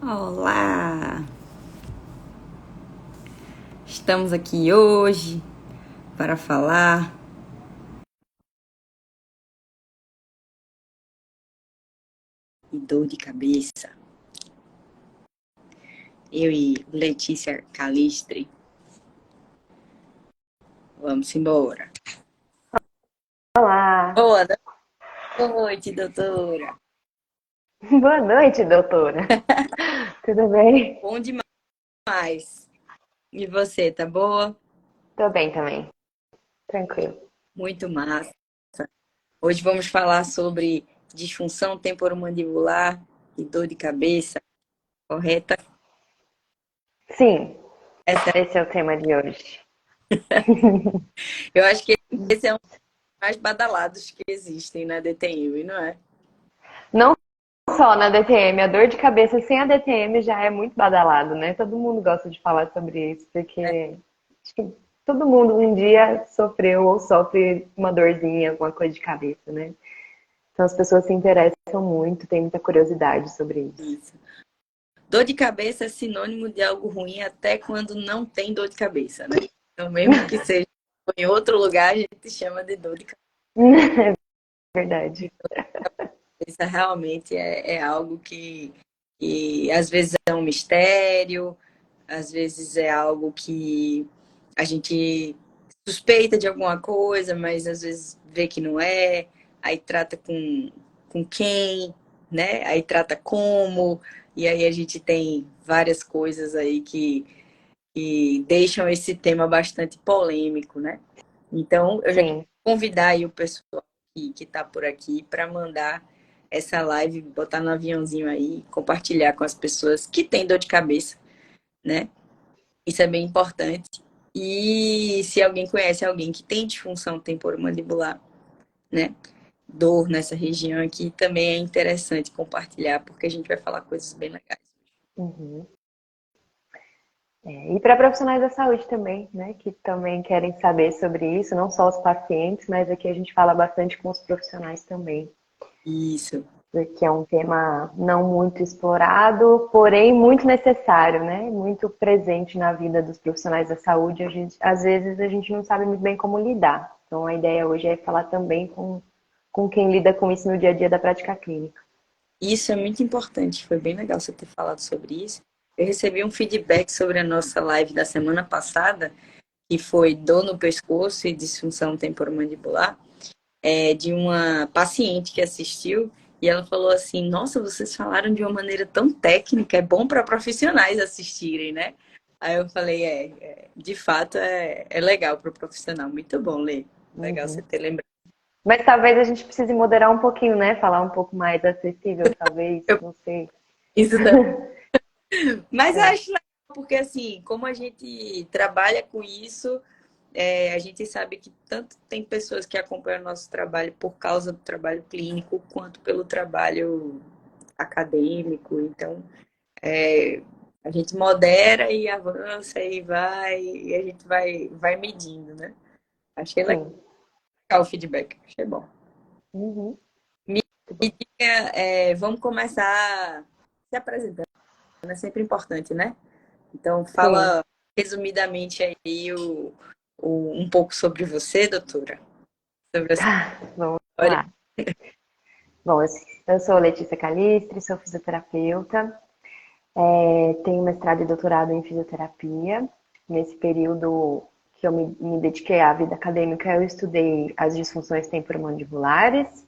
Olá! Estamos aqui hoje para falar de dor de cabeça. Eu e Letícia Calistri. Vamos embora. Olá! Boa noite, doutora. Boa noite, doutora. Tudo bem? Bom demais. E você, tá boa? Tô bem também. Tranquilo. Muito massa. Hoje vamos falar sobre disfunção temporomandibular e dor de cabeça, correta? Sim, Essa, esse é o tema de hoje. eu acho que esse é um dos mais badalados que existem na DTM, não é? Não só na DTM, a dor de cabeça sem a DTM já é muito badalado, né? Todo mundo gosta de falar sobre isso, porque acho que todo mundo um dia sofreu ou sofre uma dorzinha, alguma coisa de cabeça, né? Então as pessoas se interessam muito, têm muita curiosidade sobre isso. Isso. Dor de cabeça é sinônimo de algo ruim até quando não tem dor de cabeça, né? Então, mesmo que seja em outro lugar, a gente chama de dor de É verdade. cabeça. Realmente é algo que às vezes é um mistério, às vezes é algo que a gente suspeita de alguma coisa, mas às vezes vê que não é, aí trata com quem, né? Aí trata como, e aí a gente tem várias coisas aí que deixam esse tema bastante polêmico, né? Então, eu já queria Sim. convidar aí o pessoal que está por aqui para mandar essa live, botar no aviãozinho aí, compartilhar com as pessoas que têm dor de cabeça, né? Isso é bem importante. E se alguém conhece alguém que tem disfunção temporomandibular, né? Dor nessa região aqui, também é interessante compartilhar, porque a gente vai falar coisas bem legais. Uhum. E para profissionais da saúde também, né, que também querem saber sobre isso, não só os pacientes, mas aqui a gente fala bastante com os profissionais também, Isso, porque é um tema não muito explorado, porém muito necessário, né, muito presente na vida dos profissionais da saúde. Às vezes a gente não sabe muito bem como lidar. Então a ideia hoje é falar também com quem lida com isso no dia a dia da prática clínica. isso é muito importante. Foi bem legal você ter falado sobre isso. Eu recebi um feedback sobre a nossa live da semana passada, que foi dor no pescoço e disfunção temporomandibular, de uma paciente que assistiu. E ela falou assim: Nossa, vocês falaram de uma maneira tão técnica, é bom para profissionais assistirem, né? Aí eu falei: de fato é legal para o profissional. Muito bom, Lê. Legal você Uhum. ter lembrado. Mas talvez a gente precise moderar um pouquinho, né? Falar um pouco mais acessível, talvez, Eu, não sei. isso também. Mas eu É. acho legal, porque assim, como a gente trabalha com isso, a gente sabe que tanto tem pessoas que acompanham o nosso trabalho por causa do trabalho clínico, quanto pelo trabalho acadêmico. Então, a gente modera e avança e vai, e a gente vai medindo, né? Achei legal Sim. o feedback, achei bom. Uhum. Me, Muito me bom. diga, vamos começar se apresentando, é sempre importante, né? Então, Sim. fala resumidamente aí um pouco sobre você, doutora, sobre a sua Tá, vamos história. lá. Bom, eu sou Letícia Calistri, sou fisioterapeuta, tenho mestrado e doutorado em fisioterapia. Nesse período que eu me dediquei à vida acadêmica, eu estudei as disfunções temporomandibulares,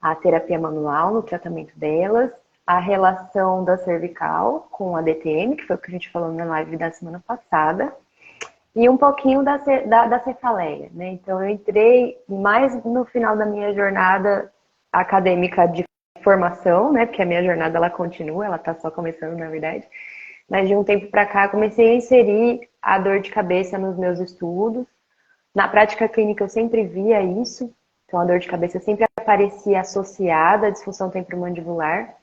a terapia manual no tratamento delas, a relação da cervical com a DTM, que foi o que a gente falou na live da semana passada, e um pouquinho da cefaleia, né? Então, eu entrei mais no final da minha jornada acadêmica de formação, né? Porque a minha jornada ela continua, ela está só começando, na verdade. Mas de um tempo para cá, comecei a inserir a dor de cabeça nos meus estudos. Na prática clínica, eu sempre via isso. Então, a dor de cabeça sempre aparecia associada à disfunção temporomandibular,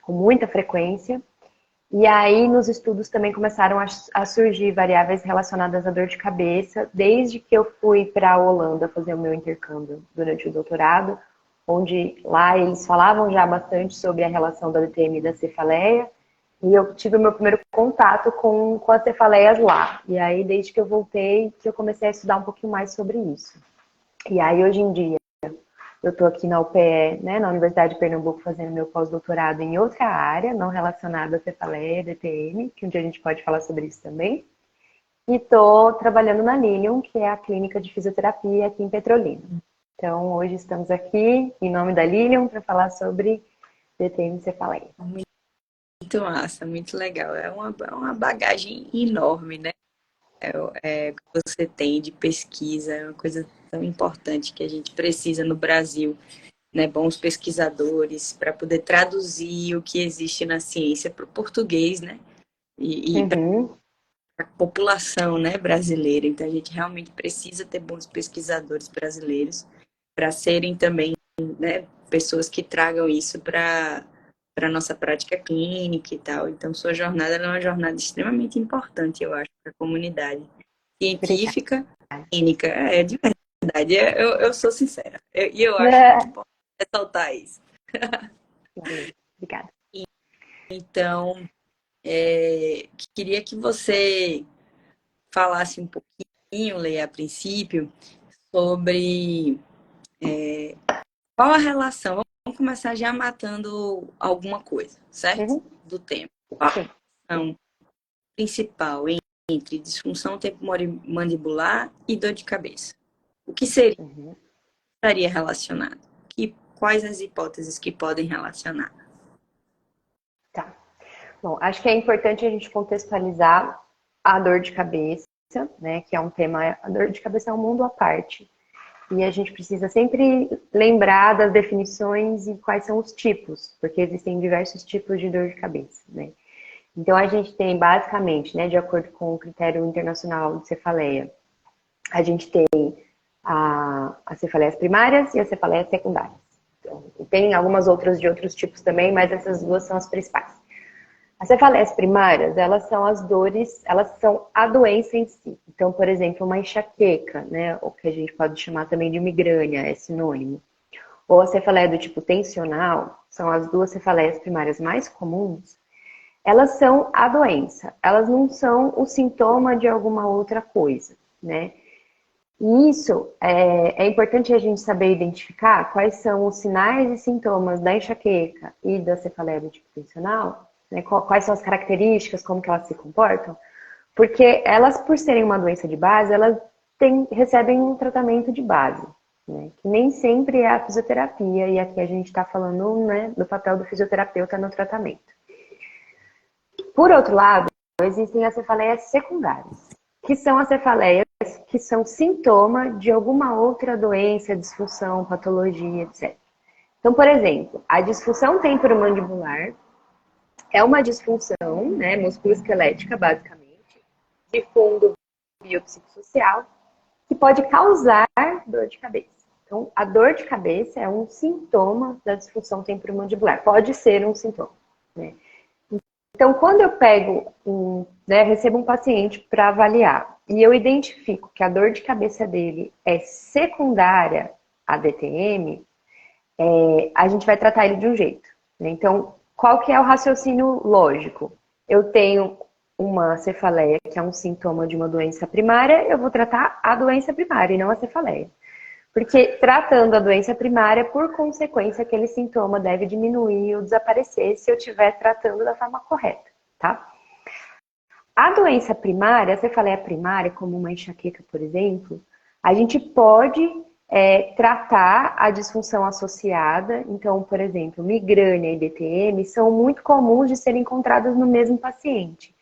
com muita frequência. E aí, nos estudos também começaram a surgir variáveis relacionadas à dor de cabeça, desde que eu fui para a Holanda fazer o meu intercâmbio durante o doutorado, onde lá eles falavam já bastante sobre a relação da DTM e da cefaleia. E eu tive o meu primeiro contato com as cefaleias lá. E aí, desde que eu voltei, que eu comecei a estudar um pouquinho mais sobre isso. E aí, hoje em dia, eu estou aqui na UPE, né, na Universidade de Pernambuco, fazendo meu pós-doutorado em outra área, não relacionada à cefaleia, DTM, que um dia a gente pode falar sobre isso também. E estou trabalhando na Lilium, que é a clínica de fisioterapia aqui em Petrolina. Então, hoje estamos aqui, em nome da Lilium, para falar sobre DTM e cefaleia. Muito massa, muito legal. É uma bagagem enorme, né? Que você tem de pesquisa, é uma coisa tão importante que a gente precisa no Brasil, né? Bons pesquisadores para poder traduzir o que existe na ciência para o português, né? E para Uhum. a população, né, brasileira. Então a gente realmente precisa ter bons pesquisadores brasileiros para serem também, né, pessoas que tragam isso para a nossa prática clínica e tal. Então, sua jornada é uma jornada extremamente importante, eu acho, para a comunidade Obrigada. científica, clínica. É, de verdade, eu sou sincera. E eu acho muito importante ressaltar isso. Valeu. Obrigada. Então, queria que você falasse um pouquinho, Leia, a princípio, sobre qual a relação. Vamos começar já matando alguma coisa, certo? Uhum. Do tempo. Qual Sim. a relação principal entre disfunção temporomandibular e dor de cabeça? O que seria, Uhum. estaria relacionado? Quais as hipóteses que podem relacionar? Tá. Bom, acho que é importante a gente contextualizar a dor de cabeça, né? Que é um tema. A dor de cabeça é um mundo à parte. E a gente precisa sempre lembrar das definições e quais são os tipos, porque existem diversos tipos de dor de cabeça, né? Então a gente tem basicamente, né, de acordo com o critério internacional de cefaleia, a gente tem as cefaleias primárias e as cefaleias secundárias. Então, tem algumas outras de outros tipos também, mas essas duas são as principais. As cefaleias primárias, elas são as dores, elas são a doença em si. Então, por exemplo, uma enxaqueca, né, o que a gente pode chamar também de migrânia, é sinônimo. Ou a cefaleia do tipo tensional, são as duas cefaleias primárias mais comuns. Elas são a doença, elas não são o sintoma de alguma outra coisa, né? E isso é importante a gente saber identificar quais são os sinais e sintomas da enxaqueca e da cefaleia do tipo tensional, né? Quais são as características, como que elas se comportam, porque elas, por serem uma doença de base, elas recebem um tratamento de base, né? Que nem sempre é a fisioterapia, e aqui a gente está falando, né, do papel do fisioterapeuta no tratamento. Por outro lado, existem as cefaleias secundárias, que são as cefaleias que são sintoma de alguma outra doença, disfunção, patologia, etc. Então, por exemplo, a disfunção temporomandibular é uma disfunção, né, musculoesquelética, basicamente, de fundo biopsicossocial, que pode causar dor de cabeça. Então, a dor de cabeça é um sintoma da disfunção temporomandibular, pode ser um sintoma, né? Então, quando eu recebo um paciente para avaliar e eu identifico que a dor de cabeça dele é secundária à DTM, a gente vai tratar ele de um jeito, né? Então, qual que é o raciocínio lógico? Eu tenho uma cefaleia, que é um sintoma de uma doença primária, eu vou tratar a doença primária e não a cefaleia. Porque tratando a doença primária, por consequência, aquele sintoma deve diminuir ou desaparecer se eu estiver tratando da forma correta, tá? A doença primária, a cefaleia primária, como uma enxaqueca, por exemplo, a gente pode tratar a disfunção associada. Então, por exemplo, migrânia e DTM são muito comuns de serem encontradas no mesmo paciente.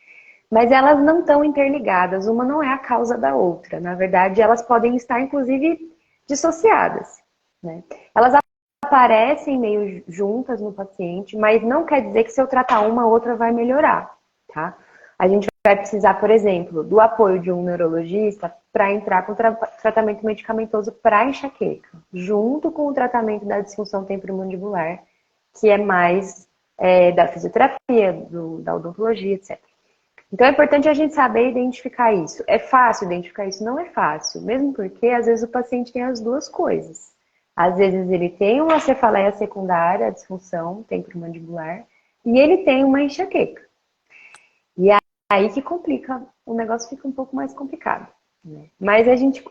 Mas elas não estão interligadas, uma não é a causa da outra. Na verdade, elas podem estar, inclusive, dissociadas, né? Elas aparecem meio juntas no paciente, mas não quer dizer que se eu tratar uma, a outra vai melhorar, tá? A gente vai precisar, por exemplo, do apoio de um neurologista para entrar com tratamento medicamentoso para enxaqueca, junto com o tratamento da disfunção temporomandibular, que é mais da fisioterapia, da odontologia, etc. Então é importante a gente saber identificar isso. É fácil identificar isso? Não é fácil, mesmo porque às vezes o paciente tem as duas coisas. Às vezes ele tem uma cefaleia secundária, a disfunção temporomandibular, e ele tem uma enxaqueca. E aí que complica, o negócio fica um pouco mais complicado, né? Mas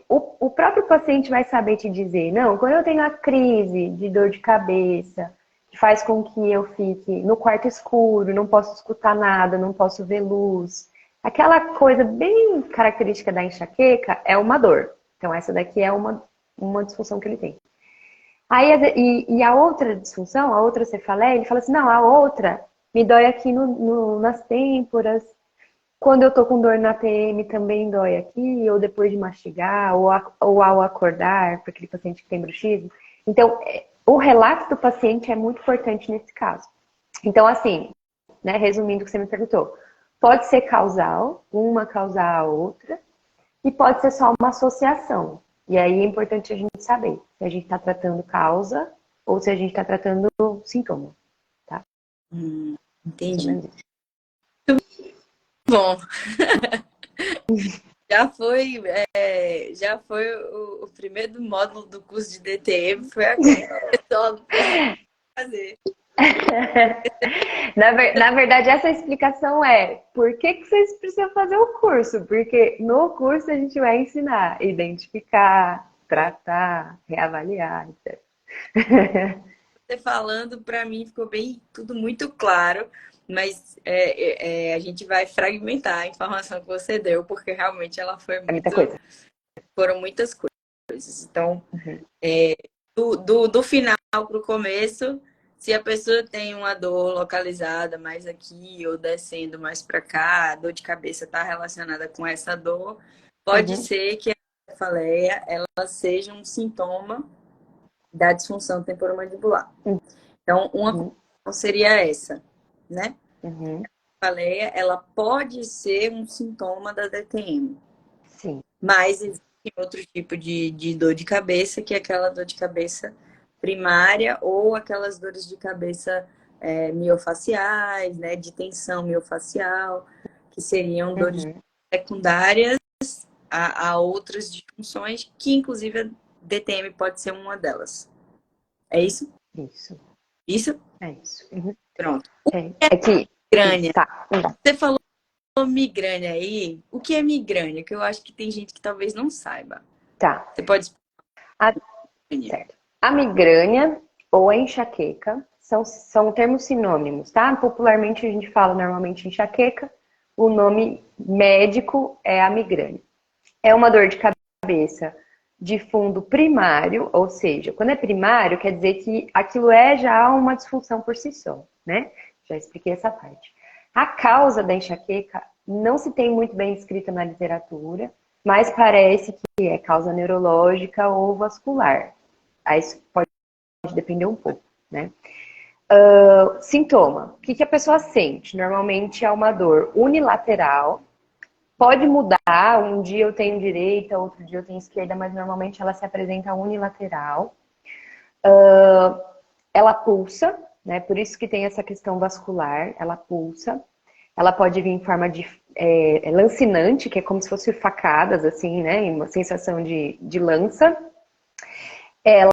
o próprio paciente vai saber te dizer, não, quando eu tenho a crise de dor de cabeça, que faz com que eu fique no quarto escuro, não posso escutar nada, não posso ver luz. Aquela coisa bem característica da enxaqueca é uma dor. Então essa daqui é uma disfunção que ele tem. Aí, e a outra disfunção, a outra cefaleia, ele fala assim, não, a outra me dói aqui nas têmporas. Quando eu tô com dor na TM também dói aqui, ou depois de mastigar, ou ao acordar, para aquele paciente que tem bruxismo. Então, o relato do paciente é muito importante nesse caso. Então, assim, né, resumindo o que você me perguntou, pode ser causal, uma causar a outra, e pode ser só uma associação. E aí é importante a gente saber se a gente está tratando causa ou se a gente está tratando sintoma, tá? Mais ou Entendi. menos isso. Bom, já foi, já foi o primeiro módulo do curso de DTM, foi agora. O pessoal não precisa fazer. Na verdade, essa explicação é por que vocês precisam fazer o curso? Porque no curso a gente vai ensinar, identificar, tratar, reavaliar, etc. Você falando, para mim ficou bem tudo muito claro, mas a gente vai fragmentar a informação que você deu, porque realmente ela foi É muita muito, coisa. foram muitas coisas. Então, Uhum. do final para o começo, se a pessoa tem uma dor localizada mais aqui ou descendo mais para cá, a dor de cabeça está relacionada com essa dor, pode Uhum. ser que a cefaleia ela seja um sintoma da disfunção temporomandibular. Então, uma Uhum. conclusão seria essa, né? Uhum. A cefaleia, ela pode ser um sintoma da DTM, Sim. mas existe outro tipo de dor de cabeça, que é aquela dor de cabeça primária ou aquelas dores de cabeça miofaciais, né, de tensão miofacial, que seriam dores Uhum. secundárias a outras disfunções, que inclusive a DTM pode ser uma delas. É isso? Isso. Isso? É isso. Uhum. Pronto. É que. Migrânia. Tá. Você falou migrânia aí. O que é migrânia? Que eu acho que tem gente que talvez não saiba. Tá. Você pode A, explicar. certo. A migrânia ou a enxaqueca são termos sinônimos, tá? Popularmente a gente fala normalmente enxaqueca. O nome médico é a migrânia. É uma dor de cabeça de fundo primário, ou seja, quando é primário, quer dizer que aquilo é já uma disfunção por si só, né? Já expliquei essa parte. A causa da enxaqueca não se tem muito bem descrita na literatura, mas parece que é causa neurológica ou vascular. Aí isso pode depender um pouco, né? Sintoma. O que a pessoa sente? Normalmente é uma dor unilateral. Pode mudar, um dia eu tenho direita, outro dia eu tenho esquerda, mas normalmente ela se apresenta unilateral. Ela pulsa, né? Por isso que tem essa questão vascular, ela pulsa. Ela pode vir em forma de lancinante, que é como se fosse facadas, assim, né? Uma sensação de lança. Ela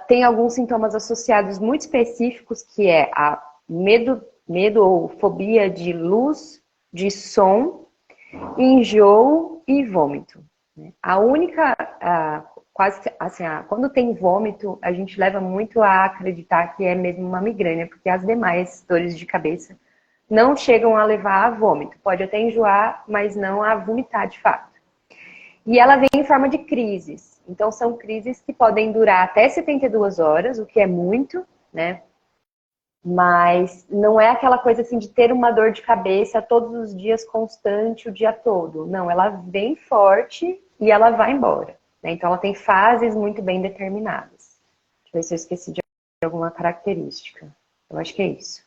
tem alguns sintomas associados muito específicos, que é a medo ou fobia de luz, de som, enjoo e vômito. A única, quase assim, quando tem vômito, a gente leva muito a acreditar que é mesmo uma migrânia, porque as demais dores de cabeça não chegam a levar a vômito. Pode até enjoar, mas não a vomitar de fato. E ela vem em forma de crises. Então, são crises que podem durar até 72 horas, o que é muito, né? Mas não é aquela coisa assim de ter uma dor de cabeça todos os dias constante, o dia todo. Não, ela vem forte e ela vai embora, né? Então ela tem fases muito bem determinadas. Deixa eu ver se eu esqueci de alguma característica. Eu acho que é isso.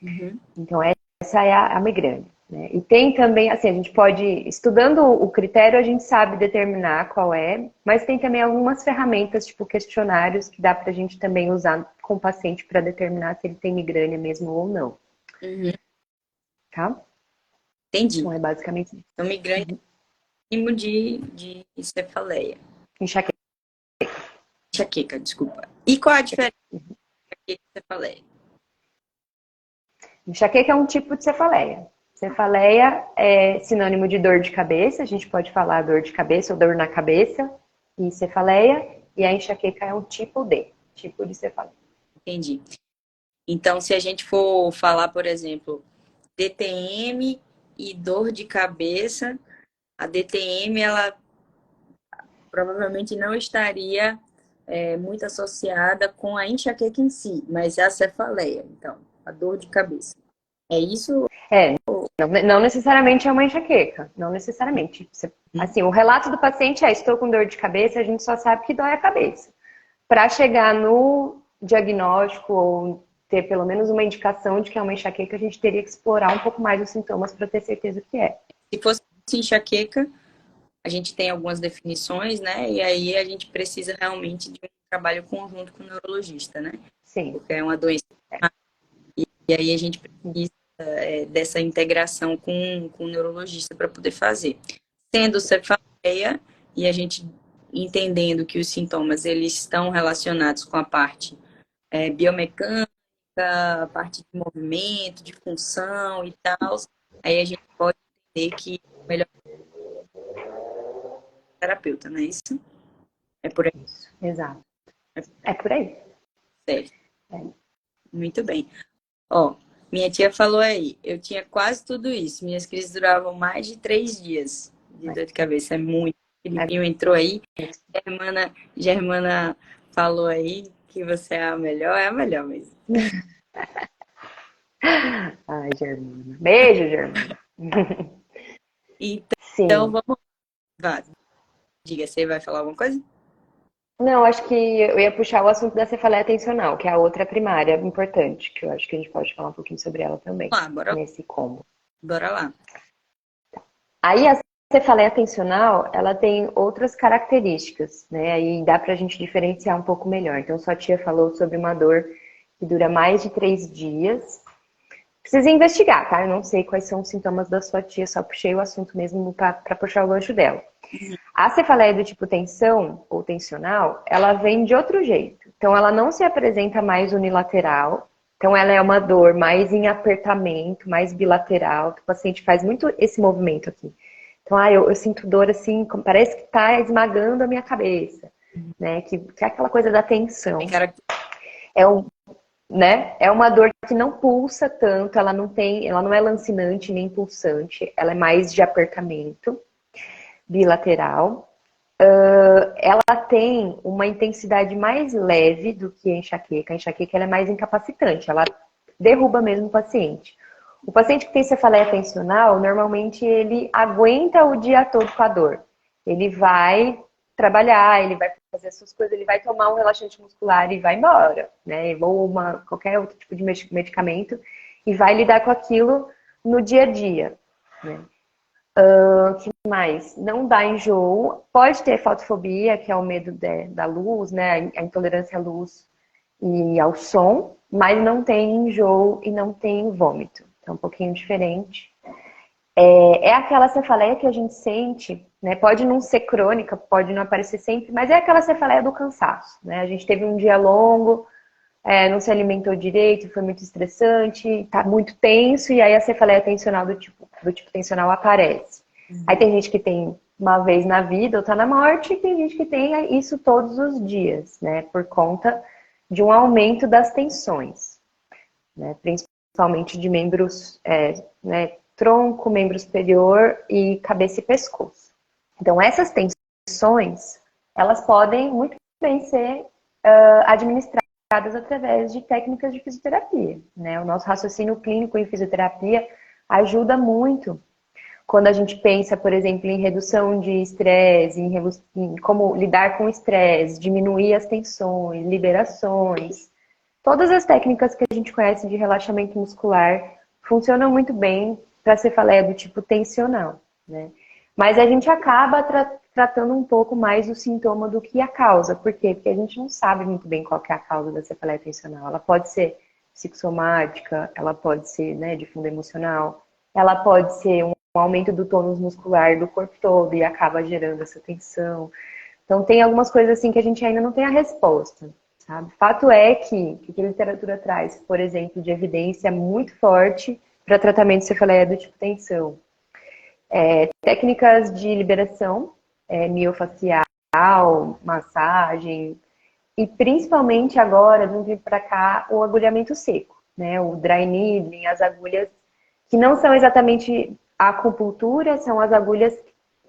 Uhum. Então essa é a migrânia, né? E tem também, assim, a gente pode, estudando o critério, a gente sabe determinar qual é, mas tem também algumas ferramentas, tipo questionários, que dá pra gente também usar com o paciente para determinar se ele tem migrânia mesmo ou não, Uhum. tá? Entendi. Então é basicamente isso. Então, migrânia Uhum. é um de cefaleia. Enxaqueca. Enxaqueca, desculpa. E qual a diferença de enxaqueca e cefaleia? Enxaqueca é um tipo de cefaleia. Cefaleia é sinônimo de dor de cabeça, a gente pode falar dor de cabeça ou dor na cabeça, e cefaleia, e a enxaqueca é um tipo D, tipo de cefaleia. Entendi. Então, se a gente for falar, por exemplo, DTM e dor de cabeça, a DTM, ela provavelmente não estaria muito associada com a enxaqueca em si, mas é a cefaleia, então, a dor de cabeça. É isso? É, não necessariamente é uma enxaqueca, não necessariamente. Assim, o relato do paciente é: estou com dor de cabeça, a gente só sabe que dói a cabeça. Para chegar no diagnóstico ou ter pelo menos uma indicação de que é uma enxaqueca, a gente teria que explorar um pouco mais os sintomas para ter certeza que é. Se fosse enxaqueca, a gente tem algumas definições, né? E aí a gente precisa realmente de um trabalho conjunto com o neurologista, né? Sim. Porque é uma doença. E aí a gente precisa dessa integração com o neurologista para poder fazer. Sendo cefaleia, e a gente entendendo que os sintomas eles estão relacionados com a parte biomecânica, a parte de movimento, de função e tal, aí a gente pode entender que o melhor terapeuta, não é isso? É por aí. Isso, exato. É por aí. Certo. É. Muito bem. Ó, minha tia falou aí, eu tinha quase tudo isso. Minhas crises duravam mais de 3 dias de dor de cabeça. É muito. O Filipinho entrou aí. Germana falou aí que você é a melhor mesmo. Ai, Germana. Beijo, Germana. Então, Sim. vamos lá. Diga, você vai falar alguma coisa? Não, acho que eu ia puxar o assunto da cefaleia tensional, que é a outra primária importante, que eu acho que a gente pode falar um pouquinho sobre ela também, Bora nesse combo. lá. Aí a cefaleia tensional, ela tem outras características, né? Aí dá pra gente diferenciar um pouco melhor. Então, sua tia falou sobre uma dor que dura mais de 3 dias. Precisa investigar, tá? Eu não sei quais são os sintomas da sua tia, só puxei o assunto mesmo para puxar o gancho dela. A cefaleia do tipo tensão ou tensional, ela vem de outro jeito. Então, ela não se apresenta mais unilateral. Então, ela é uma dor mais em apertamento, mais bilateral. O paciente faz muito esse movimento aqui. Então, eu sinto dor assim, parece que está esmagando a minha cabeça, né? Que é aquela coisa da tensão. Tem cara que É um, né? É uma dor que não pulsa tanto, ela não é lancinante nem pulsante, ela é mais de apertamento bilateral. Ela tem uma intensidade mais leve do que a enxaqueca. A enxaqueca ela é mais incapacitante, ela derruba mesmo o paciente. O paciente que tem cefaleia tensional, normalmente ele aguenta o dia todo com a dor. Ele vai trabalhar, ele vai fazer as suas coisas, ele vai tomar um relaxante muscular e vai embora, né? Ou qualquer outro tipo de medicamento e vai lidar com aquilo no dia a dia, né? Que mais? Não dá enjoo. Pode ter fotofobia, que é o medo da luz, né? A intolerância à luz e ao som, mas não tem enjoo e não tem vômito. É um pouquinho diferente. É aquela cefaleia que a gente sente, né? Pode não ser crônica, pode não aparecer sempre, mas é aquela cefaleia do cansaço, né? A gente teve um dia longo, não se alimentou direito, foi muito estressante, tá muito tenso, e aí a cefaleia tensional do tipo tensional aparece. Aí tem gente que tem uma vez na vida ou tá na morte, e tem gente que tem isso todos os dias, né? Por conta de um aumento das tensões, né? Principalmente de membros, né? Tronco, membro superior e cabeça e pescoço. Então essas tensões, elas podem muito bem ser administradas através de técnicas de fisioterapia, né? O nosso raciocínio clínico em fisioterapia ajuda muito quando a gente pensa, por exemplo, em redução de estresse, em como lidar com o estresse, diminuir as tensões, liberações. Todas as técnicas que a gente conhece de relaxamento muscular funcionam muito bem para cefaleia do tipo tensional, né? Mas a gente acaba tratando um pouco mais o sintoma do que a causa. Por quê? Porque a gente não sabe muito bem qual que é a causa da cefaleia tensional. Ela pode ser psicossomática, ela pode ser, né, de fundo emocional, ela pode ser um aumento do tônus muscular do corpo todo e acaba gerando essa tensão. Então tem algumas coisas assim que a gente ainda não tem a resposta, sabe? Fato é que a literatura traz, por exemplo, de evidência muito forte para tratamento de cefaleia do tipo tensão. Técnicas de liberação miofacial, massagem, e principalmente agora, de um tempo para cá, o agulhamento seco, né? O dry needling, as agulhas que não são exatamente a acupuntura, são as agulhas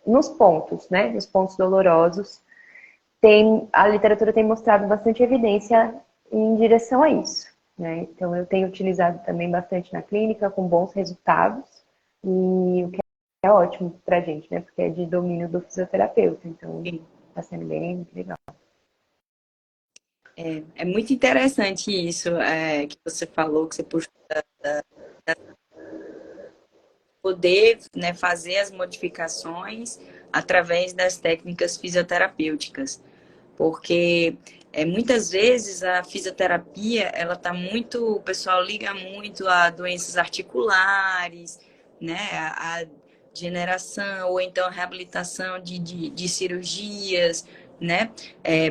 nos pontos, né? Nos pontos dolorosos. A literatura tem mostrado bastante evidência em direção a isso, né? Então eu tenho utilizado também bastante na clínica, com bons resultados, e o que é ótimo pra gente, né? Porque é de domínio do fisioterapeuta, então tá sendo bem legal. É muito interessante isso que você falou, que você puxou poder, né, fazer as modificações através das técnicas fisioterapêuticas, porque muitas vezes a fisioterapia ela tá muito, o pessoal liga muito a doenças articulares, né, a degeneração ou então a reabilitação de cirurgias, né,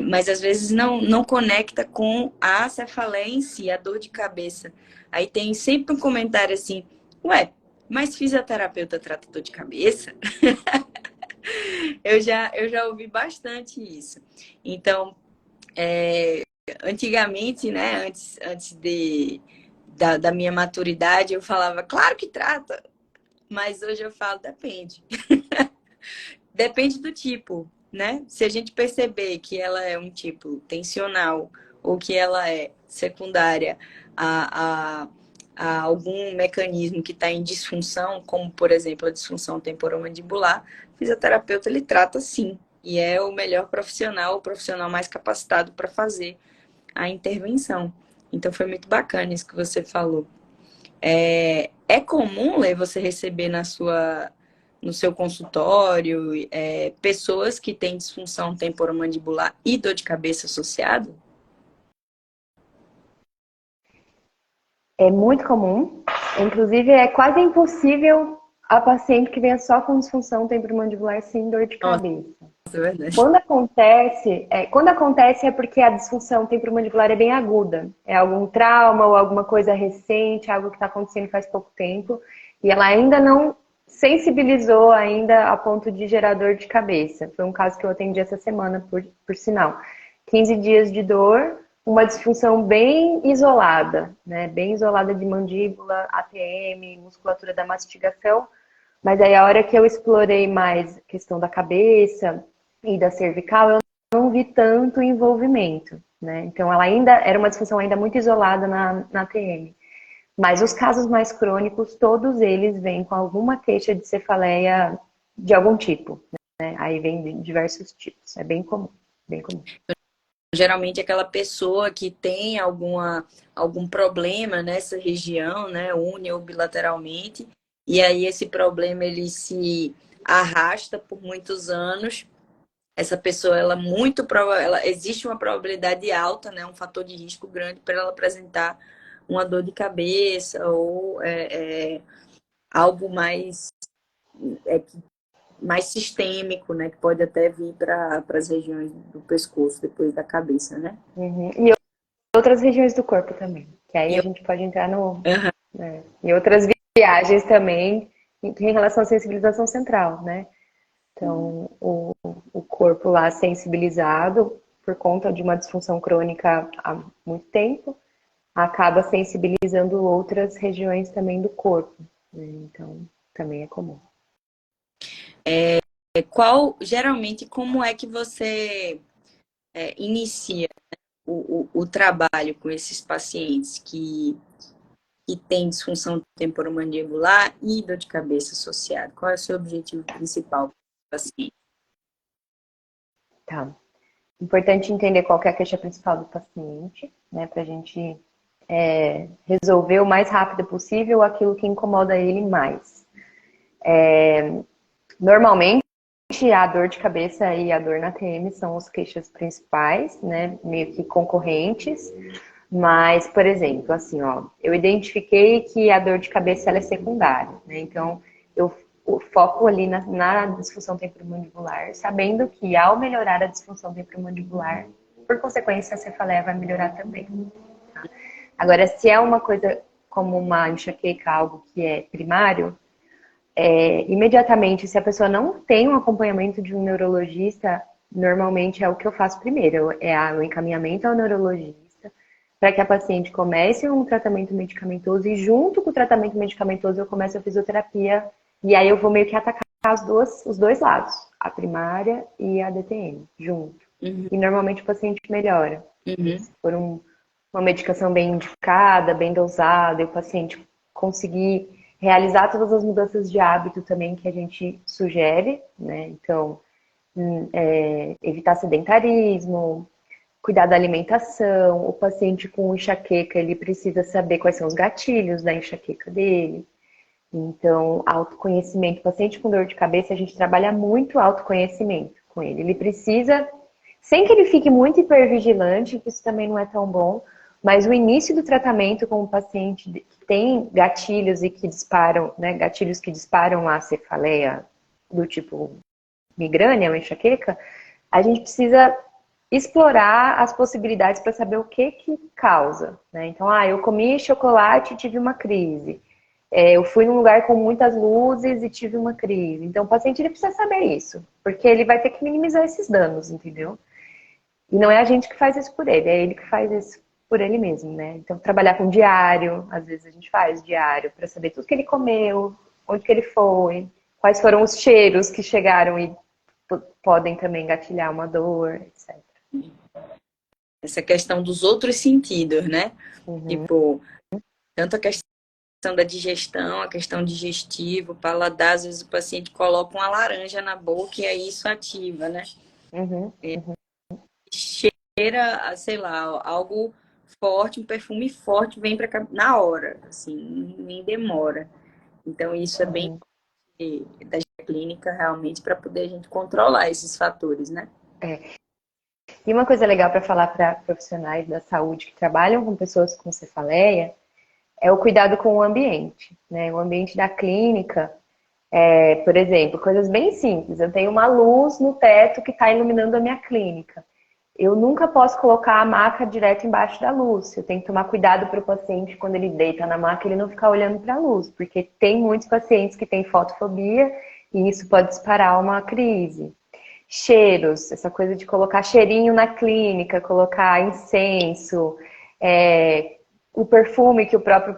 mas às vezes não conecta com a cefaleia em si, a dor de cabeça. Aí tem sempre um comentário assim, ué, mas fisioterapeuta trata dor de cabeça? Eu já ouvi bastante isso. Então, antigamente, né, antes da minha maturidade, eu falava, claro que trata, mas hoje eu falo, depende. Depende do tipo, né? Se a gente perceber que ela é um tipo tensional ou que ela é secundária a, a algum mecanismo que está em disfunção, como por exemplo a disfunção temporomandibular, o fisioterapeuta ele trata sim. E é o melhor profissional, o profissional mais capacitado para fazer a intervenção. Então foi muito bacana isso que você falou. É comum, Lê, você receber no seu consultório pessoas que têm disfunção temporomandibular e dor de cabeça associado? É muito comum, inclusive é quase impossível a paciente que venha só com disfunção temporomandibular sem dor de Nossa, cabeça. é verdade. Quando acontece é porque a disfunção temporomandibular é bem aguda. É algum trauma ou alguma coisa recente, algo que está acontecendo faz pouco tempo, e ela ainda não sensibilizou ainda a ponto de gerar dor de cabeça. Foi um caso que eu atendi essa semana, por sinal. 15 dias de dor, uma disfunção bem isolada, né? Bem isolada de mandíbula, ATM, musculatura da mastigação. Mas aí a hora que eu explorei mais a questão da cabeça e da cervical, eu não vi tanto envolvimento, né? Então ela ainda era uma disfunção ainda muito isolada na TM. Mas os casos mais crônicos, todos eles vêm com alguma queixa de cefaleia de algum tipo, né? Aí vem de diversos tipos. É bem comum, bem comum. Geralmente aquela pessoa que tem algum problema nessa região, né, une ou bilateralmente, e aí esse problema ele se arrasta por muitos anos. Essa pessoa, ela existe uma probabilidade alta, né, um fator de risco grande para ela apresentar uma dor de cabeça ou algo é, mais sistêmico, né, que pode até vir para as regiões do pescoço, depois da cabeça, né? Uhum. E outras regiões do corpo também, que aí E a eu, gente pode entrar Aham. em outras viagens também em relação à sensibilização central, né? Então, o corpo lá sensibilizado por conta de uma disfunção crônica há muito tempo, acaba sensibilizando outras regiões também do corpo, né? Então, também é comum. Geralmente, como é que você inicia o trabalho com esses pacientes que têm disfunção temporomandibular e dor de cabeça associada? Qual é o seu objetivo principal para o paciente? Tá. Importante entender qual que é a queixa principal do paciente, né? Pra gente resolver o mais rápido possível aquilo que incomoda ele mais. Normalmente, a dor de cabeça e a dor na TM são as queixas principais, né? Meio que concorrentes. Mas, por exemplo, assim, ó, eu identifiquei que a dor de cabeça ela é secundária, né? Então, eu foco ali na disfunção temporomandibular, sabendo que ao melhorar a disfunção temporomandibular, por consequência, a cefaleia vai melhorar também. Tá? Agora, se é uma coisa como uma enxaqueca, algo que é primário, imediatamente, se a pessoa não tem um acompanhamento de um neurologista, normalmente é o que eu faço primeiro, o encaminhamento ao neurologista, para que a paciente comece um tratamento medicamentoso e junto com o tratamento medicamentoso eu começo a fisioterapia e aí eu vou meio que atacar os dois lados, a primária e a DTM, junto. Uhum, E normalmente o paciente melhora. uhum. Se for uma medicação bem indicada, bem dosada, e o paciente conseguir realizar todas as mudanças de hábito também que a gente sugere, né? Então, evitar sedentarismo, cuidar da alimentação. O paciente com enxaqueca, ele precisa saber quais são os gatilhos da enxaqueca dele. Então, autoconhecimento. O paciente com dor de cabeça, a gente trabalha muito autoconhecimento com ele. Ele precisa, sem que ele fique muito hipervigilante, que isso também não é tão bom, mas o início do tratamento com o paciente que tem gatilhos e que disparam, né, gatilhos que disparam a cefaleia do tipo migrânia ou enxaqueca, a gente precisa explorar as possibilidades para saber o que causa, né? Então, eu comi chocolate e tive uma crise. Eu fui num lugar com muitas luzes e tive uma crise. Então, o paciente ele precisa saber isso, porque ele vai ter que minimizar esses danos, entendeu? E não é a gente que faz isso por ele, é ele que faz isso por ele mesmo, né? Então, trabalhar com diário, às vezes a gente faz diário para saber tudo que ele comeu, onde que ele foi, quais foram os cheiros que chegaram e podem também gatilhar uma dor, etc. Essa questão dos outros sentidos, né? Uhum, Tipo, tanto a questão da digestão, a questão digestiva, o paladar, às vezes o paciente coloca uma laranja na boca e aí isso ativa, né? uhum, uhum, Cheira, sei lá, algo forte, um perfume forte vem para na hora, assim, nem demora. Então isso é bem uhum. da clínica realmente para poder a gente controlar esses fatores, né? E uma coisa legal para falar para profissionais da saúde que trabalham com pessoas com cefaleia é o cuidado com o ambiente, né? O ambiente da clínica, por exemplo, coisas bem simples. Eu tenho uma luz no teto que está iluminando a minha clínica. Eu nunca posso colocar a maca direto embaixo da luz. Eu tenho que tomar cuidado para o paciente, quando ele deita na maca, ele não ficar olhando para a luz, porque tem muitos pacientes que têm fotofobia e isso pode disparar uma crise. Cheiros, essa coisa de colocar cheirinho na clínica, colocar incenso, o perfume que o próprio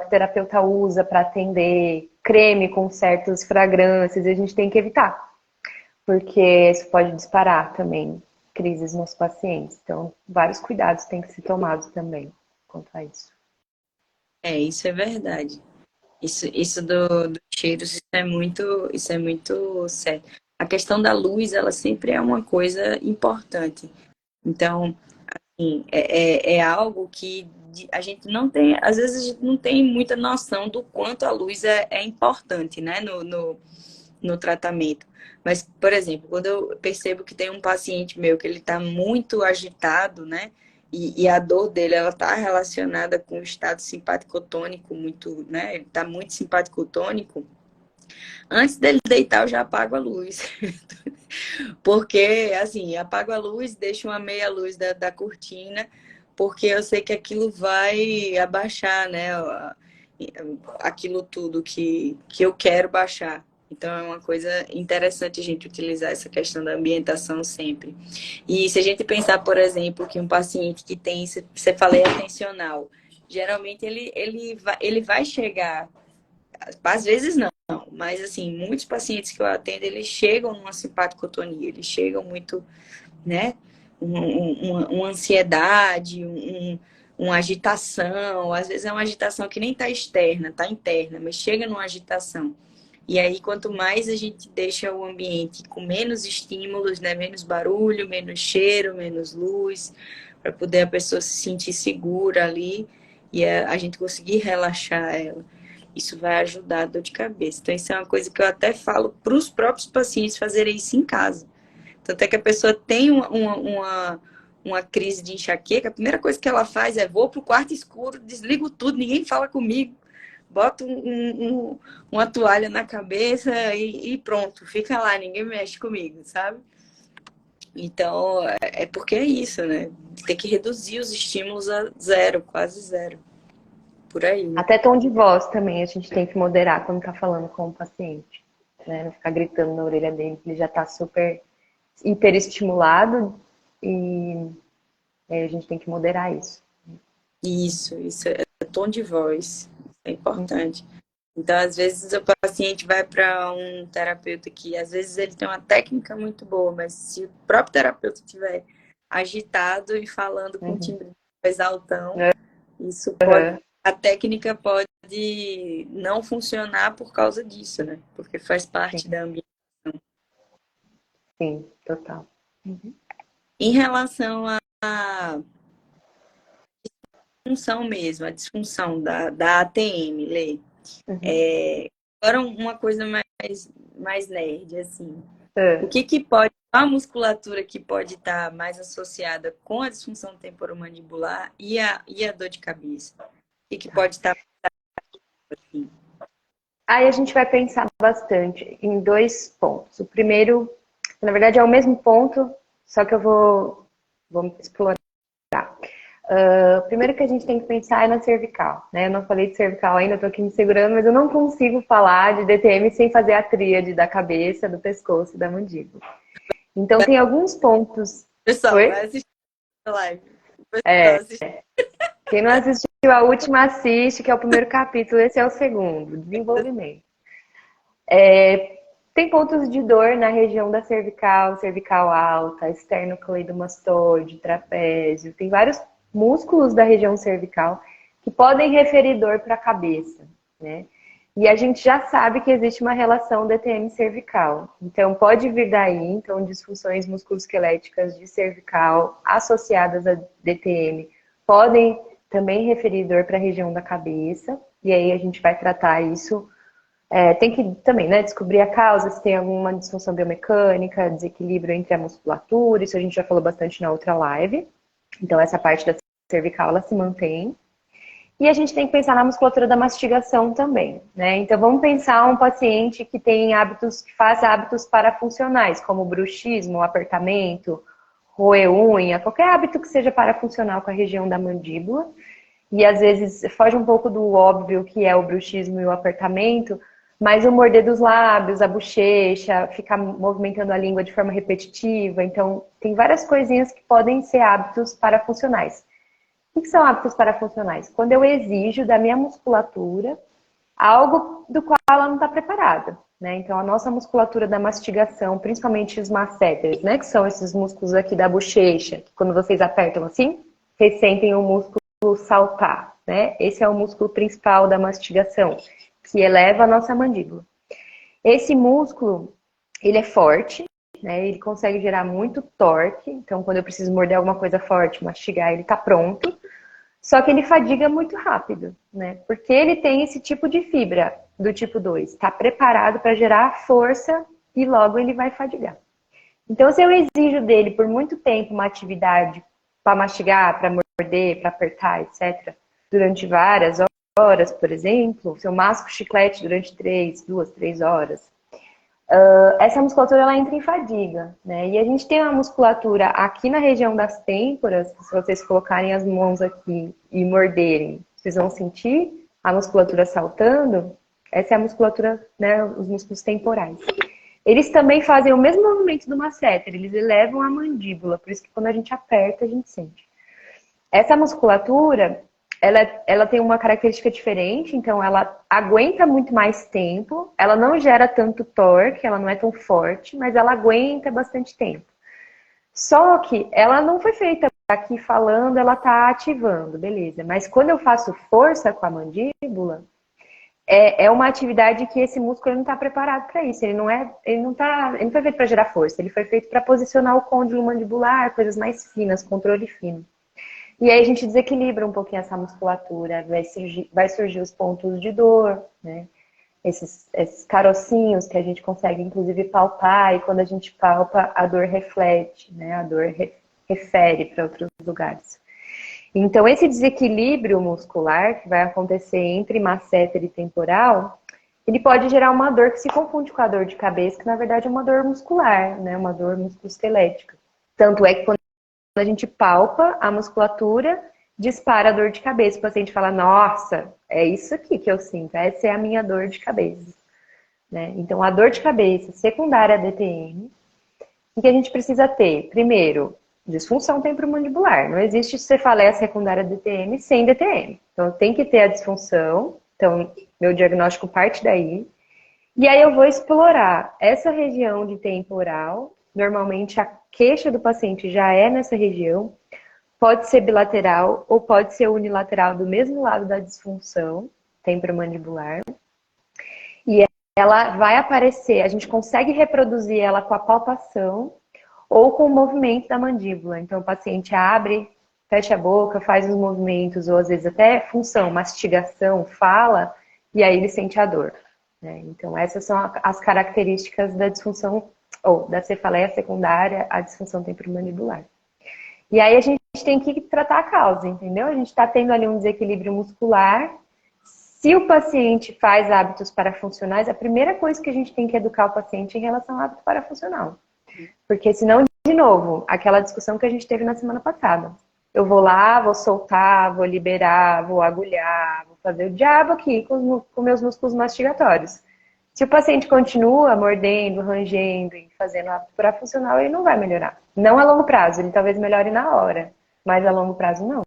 terapeuta usa para atender, creme com certas fragrâncias, a gente tem que evitar, porque isso pode disparar também crises nos pacientes. Então, vários cuidados têm que ser tomados também quanto a isso. Isso é verdade. Isso do cheiro, isso é muito sério. A questão da luz, ela sempre é uma coisa importante. Então, assim, é algo que a gente não tem, às vezes a gente não tem muita noção do quanto a luz é importante, né, no tratamento. Mas, por exemplo, quando eu percebo que tem um paciente meu que ele está muito agitado, né, e a dor dele, ela está relacionada com o estado simpático-tônico muito, né, ele está muito simpático-tônico, antes dele deitar eu já apago a luz. Porque, assim, apago a luz, deixo uma meia luz da cortina, porque eu sei que aquilo vai abaixar, né? Aquilo tudo que eu quero baixar. Então, é uma coisa interessante a gente utilizar essa questão da ambientação sempre. E se a gente pensar, por exemplo, que um paciente que tem cefaleia atencional, geralmente ele vai chegar, às vezes não, mas assim, muitos pacientes que eu atendo, eles chegam numa simpaticotonia, eles chegam muito, né, uma ansiedade, uma agitação, às vezes é uma agitação que nem está externa, está interna, mas chega numa agitação. E aí, quanto mais a gente deixa o ambiente com menos estímulos, né, menos barulho, menos cheiro, menos luz, para poder a pessoa se sentir segura ali e a gente conseguir relaxar ela. Isso vai ajudar a dor de cabeça. Então, isso é uma coisa que eu até falo para os próprios pacientes fazerem isso em casa. Tanto é que a pessoa tem uma crise de enxaqueca, a primeira coisa que ela faz é vou para o quarto escuro, desligo tudo, ninguém fala comigo, boto uma toalha na cabeça e pronto, fica lá, ninguém mexe comigo, sabe? Então, é porque é isso, né? Tem que reduzir os estímulos a zero, quase zero. por aí, né? Até tom de voz também a gente tem que moderar quando tá falando com o paciente, né? Não ficar gritando na orelha dele, que ele já tá super hiperestimulado e a gente tem que moderar isso. Isso é tom de voz, é importante. Então, às vezes, o paciente vai para um terapeuta que, às vezes, ele tem uma técnica muito boa, mas se o próprio terapeuta estiver agitado e falando com Uhum. timbre de voz altão, isso pode, Uhum. a técnica pode não funcionar por causa disso, né? Porque faz parte Sim, da ambientação. sim, total. Uhum. Em relação à função mesmo, a disfunção da ATM, Lê, Uhum. agora uma coisa mais nerd, assim. O É. que pode, a musculatura que pode estar mais associada com a disfunção temporomandibular e a dor de cabeça? O que Tá. pode estar assim? Aí a gente vai pensar bastante em dois pontos. O primeiro, na verdade, é o mesmo ponto, só que eu vou explorar. O primeiro que a gente tem que pensar é na cervical, né? Eu não falei de cervical ainda, estou aqui me segurando, mas eu não consigo falar de DTM sem fazer a tríade da cabeça, do pescoço e da mandíbula. Então tem alguns pontos. Pessoal, vai Oi? assistir a live. Pessoal, É. assiste. Quem não assistiu a última, assiste, que é o primeiro capítulo, esse é o segundo, desenvolvimento. Tem pontos de dor na região da cervical, cervical alta, esternocleidomastoide, trapézio. Tem vários músculos da região cervical que podem referir dor para a cabeça, né? E a gente já sabe que existe uma relação DTM cervical. Então, pode vir daí, então, disfunções musculoesqueléticas de cervical associadas a DTM podem também referir dor para a região da cabeça. E aí a gente vai tratar isso. Tem que também, né, descobrir a causa, se tem alguma disfunção biomecânica, desequilíbrio entre a musculatura, isso a gente já falou bastante na outra live. Então, essa parte da cervical, ela se mantém. E a gente tem que pensar na musculatura da mastigação também, né? Então, vamos pensar um paciente que tem hábitos, que faz hábitos parafuncionais, como bruxismo, apertamento, roer unha, qualquer hábito que seja parafuncional com a região da mandíbula. E às vezes foge um pouco do óbvio que é o bruxismo e o apertamento, mas o morder dos lábios, a bochecha, ficar movimentando a língua de forma repetitiva. Então, tem várias coisinhas que podem ser hábitos parafuncionais. O que são hábitos parafuncionais? Quando eu exijo da minha musculatura algo do qual ela não está preparada, né? Então, a nossa musculatura da mastigação, principalmente os masseteres, né? Que são esses músculos aqui da bochecha, que quando vocês apertam assim, vocês sentem o músculo saltar, né? Esse é o músculo principal da mastigação, que eleva a nossa mandíbula. Esse músculo, ele é forte, né? Ele consegue gerar muito torque. Então, quando eu preciso morder alguma coisa forte, mastigar, ele está pronto. Só que ele fadiga muito rápido, né? Porque ele tem esse tipo de fibra do tipo 2. Está preparado para gerar força e logo ele vai fadigar. Então, se eu exijo dele por muito tempo uma atividade para mastigar, para morder, para apertar, etc., durante várias horas, por exemplo, se eu masco chiclete durante 2, 3 horas, essa musculatura ela entra em fadiga, né? E a gente tem uma musculatura aqui na região das têmporas, que se vocês colocarem as mãos aqui e morderem, vocês vão sentir a musculatura saltando. Essa é a musculatura, né, os músculos temporais. Eles também fazem o mesmo movimento do masseter, eles elevam a mandíbula, por isso que quando a gente aperta, a gente sente. Essa musculatura, ela tem uma característica diferente, então ela aguenta muito mais tempo, ela não gera tanto torque, ela não é tão forte, mas ela aguenta bastante tempo. Só que ela não foi feita aqui falando, ela tá ativando, beleza. Mas quando eu faço força com a mandíbula, é uma atividade que esse músculo não está preparado para isso. Ele não foi feito para gerar força, ele foi feito para posicionar o côndilo mandibular, coisas mais finas, controle fino. E aí a gente desequilibra um pouquinho essa musculatura, vai surgir os pontos de dor, né? Esses carocinhos que a gente consegue inclusive palpar, e quando a gente palpa, a dor reflete, né? A dor refere para outros lugares. Então, esse desequilíbrio muscular que vai acontecer entre masseter e temporal, ele pode gerar uma dor que se confunde com a dor de cabeça, que na verdade é uma dor muscular, né? Uma dor musculoesquelética. Tanto é que quando a gente palpa a musculatura, dispara a dor de cabeça. O paciente fala, nossa, é isso aqui que eu sinto, essa é a minha dor de cabeça. Né? Então, a dor de cabeça secundária à DTM, o que a gente precisa ter? Primeiro, disfunção temporomandibular. Não existe cefaleia secundária à DTM sem DTM. Então, tem que ter a disfunção. Então, meu diagnóstico parte daí. E aí eu vou explorar essa região de temporal. Normalmente, a queixa do paciente já é nessa região. Pode ser bilateral ou pode ser unilateral do mesmo lado da disfunção temporomandibular. E ela vai aparecer, a gente consegue reproduzir ela com a palpação ou com o movimento da mandíbula. Então o paciente abre, fecha a boca, faz os movimentos, ou às vezes até função, mastigação, fala, e aí ele sente a dor. Né? Então essas são as características da disfunção, ou da cefaleia secundária à disfunção temporomandibular. E aí a gente tem que tratar a causa, entendeu? A gente está tendo ali um desequilíbrio muscular. Se o paciente faz hábitos parafuncionais, a primeira coisa que a gente tem que educar o paciente é em relação ao hábito parafuncional. Porque senão, de novo, aquela discussão que a gente teve na semana passada. Eu vou lá, vou soltar, vou liberar, vou agulhar, vou fazer o diabo aqui com meus músculos mastigatórios. Se o paciente continua mordendo, rangendo e fazendo hábito parafuncional, ele não vai melhorar. Não a longo prazo, ele talvez melhore na hora, mas a longo prazo não.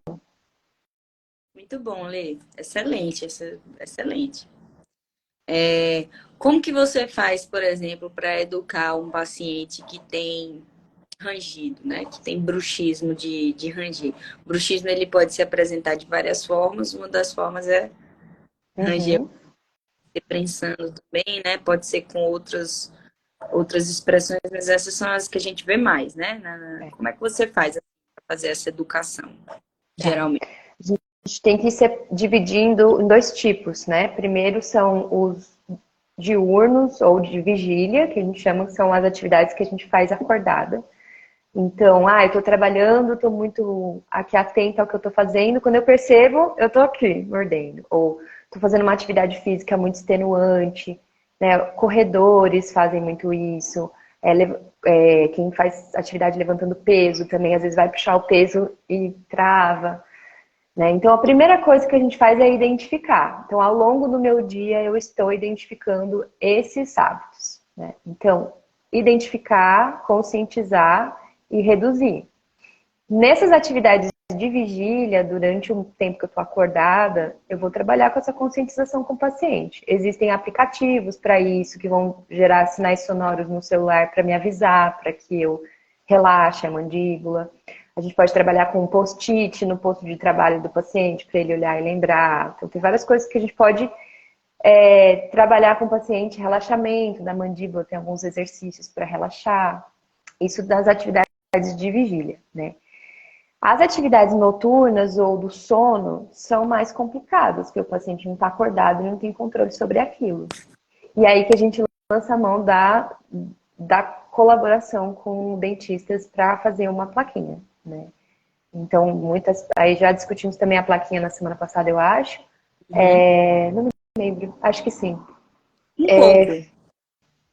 Muito bom, Lê. Excelente, excelente. Como que você faz, por exemplo, para educar um paciente que tem rangido, né? Que tem bruxismo de rangir. O bruxismo ele pode se apresentar de várias formas. Uma das formas é ranger Uhum. prensando também, né? Pode ser com outras expressões, mas essas são as que a gente vê mais, né? Como é que você faz para fazer essa educação, Tá. geralmente? A gente tem que ser dividindo em dois tipos, né? Primeiro são os diurnos ou de vigília, que a gente chama que são as atividades que a gente faz acordada. Então, eu tô trabalhando, tô muito aqui atenta ao que eu tô fazendo. Quando eu percebo, eu tô aqui, mordendo. Ou tô fazendo uma atividade física muito extenuante, né? Corredores fazem muito isso. Quem faz atividade levantando peso também, às vezes vai puxar o peso e trava. Né? Então, a primeira coisa que a gente faz é identificar. Então, ao longo do meu dia, eu estou identificando esses hábitos. Né? Então, identificar, conscientizar e reduzir. Nessas atividades de vigília, durante o tempo que eu estou acordada, eu vou trabalhar com essa conscientização com o paciente. Existem aplicativos para isso, que vão gerar sinais sonoros no celular para me avisar, para que eu relaxe a mandíbula. A gente pode trabalhar com um post-it no posto de trabalho do paciente, para ele olhar e lembrar. Então, tem várias coisas que a gente pode trabalhar com o paciente, relaxamento da mandíbula, tem alguns exercícios para relaxar. Isso das atividades de vigília, né? As atividades noturnas ou do sono são mais complicadas, porque o paciente não está acordado e não tem controle sobre aquilo. E aí que a gente lança a mão da colaboração com dentistas para fazer uma plaquinha, né? Então, aí já discutimos também a plaquinha na semana passada, eu acho. Não me lembro, acho que sim. Um pouco.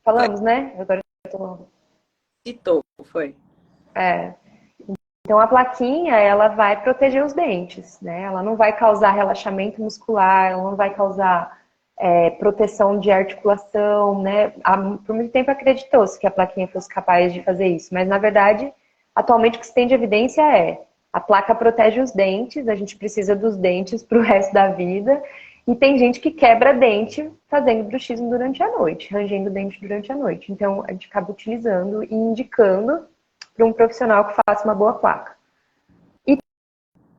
Falamos, né? Agora eu tô... Citou, foi. Então, a plaquinha, ela vai proteger os dentes, né? Ela não vai causar relaxamento muscular, ela não vai causar proteção de articulação, né? Por muito tempo acreditou-se que a plaquinha fosse capaz de fazer isso, mas, na verdade, atualmente o que se tem de evidência é a placa protege os dentes, a gente precisa dos dentes para o resto da vida, e tem gente que quebra dente fazendo bruxismo durante a noite, rangendo dente durante a noite. Então, a gente acaba utilizando e indicando para um profissional que faça uma boa placa. E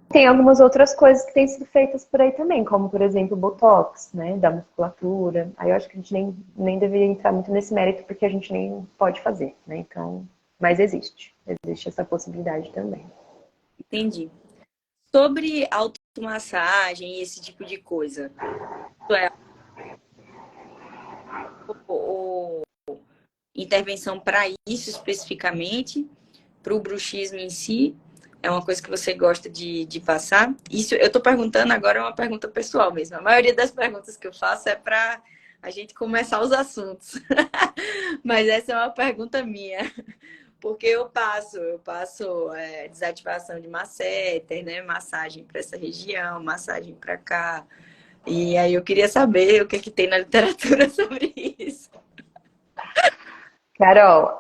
tem algumas outras coisas que têm sido feitas por aí também, como, por exemplo, o Botox, né, da musculatura. Aí eu acho que a gente nem deveria entrar muito nesse mérito, porque a gente nem pode fazer, né? Então, mas existe essa possibilidade também. Entendi. Sobre automassagem e esse tipo de coisa, ou intervenção para isso especificamente, para o bruxismo em si, é uma coisa que você gosta de passar? Isso eu estou perguntando agora, é uma pergunta pessoal mesmo. A maioria das perguntas que eu faço é para a gente começar os assuntos. Mas essa é uma pergunta minha. porque eu passo desativação de masseter, né? Massagem para essa região, massagem para cá. E aí eu queria saber o que tem na literatura sobre isso. Carol,